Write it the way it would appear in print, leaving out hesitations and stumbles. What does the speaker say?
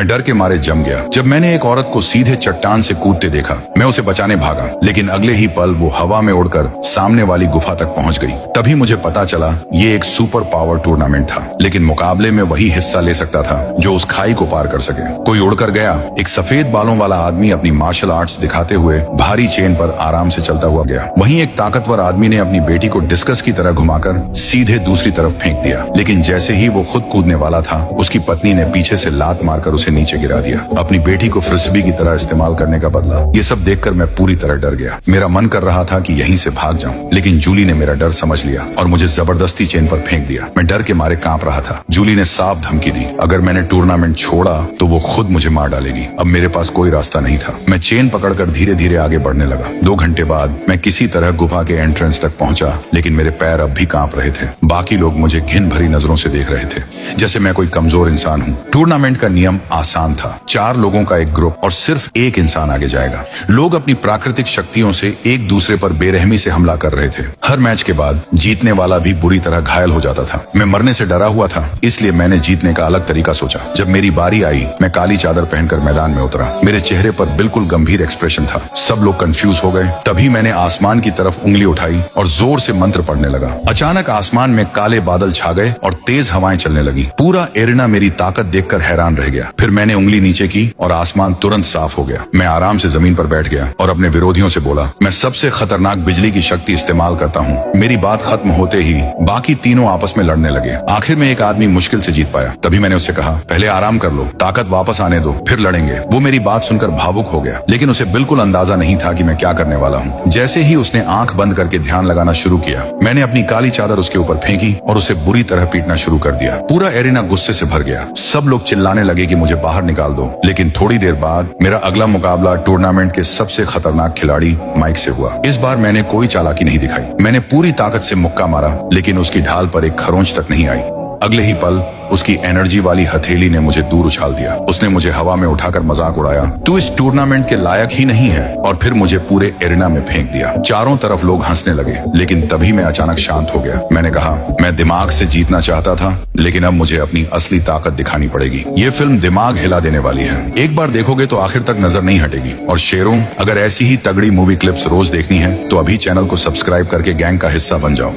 मैं डर के मारे जम गया जब मैंने एक औरत को सीधे चट्टान से कूदते देखा। मैं उसे बचाने भागा, लेकिन अगले ही पल वो हवा में उड़कर सामने वाली गुफा तक पहुंच गई। तभी मुझे पता चला ये एक सुपर पावर टूर्नामेंट था, लेकिन मुकाबले में वही हिस्सा ले सकता था जो उस खाई को पार कर सके। कोई उड़कर गया। एक सफेद बालों वाला आदमी अपनी मार्शल आर्ट्स दिखाते हुए भारी चेन पर आराम से चलता हुआ गया। वहीं एक ताकतवर आदमी ने अपनी बेटी को डिस्कस की तरह घुमाकर सीधे दूसरी तरफ फेंक दिया, लेकिन जैसे ही वो खुद कूदने वाला था, उसकी पत्नी ने पीछे से लात मारकर उसे नीचे गिरा दिया, अपनी बेटी को फ्रिस्बी की तरह इस्तेमाल करने का बदला। ये सब देखकर मैं पूरी तरह डर गया। मेरा मन कर रहा था कि यहीं से भाग जाऊं, लेकिन जूली ने मेरा डर समझ लिया और मुझे जबरदस्ती चेन पर फेंक दिया। मैं डर के मारे कांप रहा था। जूली ने साफ धमकी दी, अगर मैंने टूर्नामेंट छोड़ा तो वो खुद मुझे मार डालेगी। अब मेरे पास कोई रास्ता नहीं था। मैं चेन पकड़कर धीरे धीरे आगे बढ़ने लगा। 2 घंटे बाद मैं किसी तरह गुफा के एंट्रेंस तक पहुंचा, लेकिन मेरे पैर अब भी कांप रहे थे। बाकी लोग मुझे घिन भरी नजरों से देख रहे थे, जैसे मैं कोई कमजोर इंसान हूँ। टूर्नामेंट का नियम आसान था, 4 लोगों का एक ग्रुप और सिर्फ एक इंसान आगे जाएगा। लोग अपनी प्राकृतिक शक्तियों से एक दूसरे पर बेरहमी से हमला कर रहे थे। हर मैच के बाद जीतने वाला भी बुरी तरह घायल हो जाता था। मैं मरने से डरा हुआ था, इसलिए मैंने जीतने का अलग तरीका सोचा। जब मेरी बारी आई, मैं काली चादर पहनकर मैदान में उतरा। मेरे चेहरे पर बिल्कुल गंभीर एक्सप्रेशन था। सब लोग कंफ्यूज हो गए। तभी मैंने आसमान की तरफ उंगली उठाई और जोर से मंत्र पढ़ने लगा। अचानक आसमान में काले बादल छा गए और तेज हवाएं चलने लगी। पूरा एरिना मेरी ताकत देखकर हैरान रह गया। फिर मैंने उंगली नीचे की और आसमान तुरंत साफ हो गया। मैं आराम से जमीन पर बैठ गया और अपने विरोधियों से बोला, मैं सबसे खतरनाक बिजली की शक्ति इस्तेमाल करता हूँ। मेरी बात खत्म होते ही बाकी तीनों आपस में लड़ने लगे। आखिर में एक आदमी मुश्किल से जीत पाया। तभी मैंने उससे कहा, पहले आराम कर लो, ताकत वापस आने दो, फिर लड़ेंगे। वो मेरी बात सुनकर भावुक हो गया, लेकिन उसे बिल्कुल अंदाजा नहीं था कि मैं क्या करने वाला हूँ। जैसे ही उसने आंख बंद करके ध्यान लगाना शुरू किया, मैंने अपनी काली चादर उसके ऊपर फेंकी और उसे बुरी तरह पीटना शुरू कर दिया। पूरा एरिना गुस्से से भर गया। सब लोग चिल्लाने लगे कि मुझे बाहर निकाल दो। लेकिन थोड़ी देर बाद मेरा अगला मुकाबला टूर्नामेंट के सबसे खतरनाक खिलाड़ी माइक से हुआ। इस बार मैंने कोई चालाकी नहीं दिखाई। मैंने पूरी ताकत से मुक्का मारा, लेकिन उसकी ढाल पर एक खरोंच तक नहीं आई। अगले ही पल उसकी एनर्जी वाली हथेली ने मुझे दूर उछाल दिया। उसने मुझे हवा में उठाकर मजाक उड़ाया, तू इस टूर्नामेंट के लायक ही नहीं है, और फिर मुझे पूरे एरिना में फेंक दिया। चारों तरफ लोग हंसने लगे, लेकिन तभी मैं अचानक शांत हो गया। मैंने कहा, मैं दिमाग से जीतना चाहता था, लेकिन अब मुझे अपनी असली ताकत दिखानी पड़ेगी। ये फिल्म दिमाग हिला देने वाली है। एक बार देखोगे तो आखिर तक नजर नहीं हटेगी। और शेरों, अगर ऐसी ही तगड़ी मूवी क्लिप्स रोज देखनी है तो अभी चैनल को सब्सक्राइब करके गैंग का हिस्सा बन जाओ।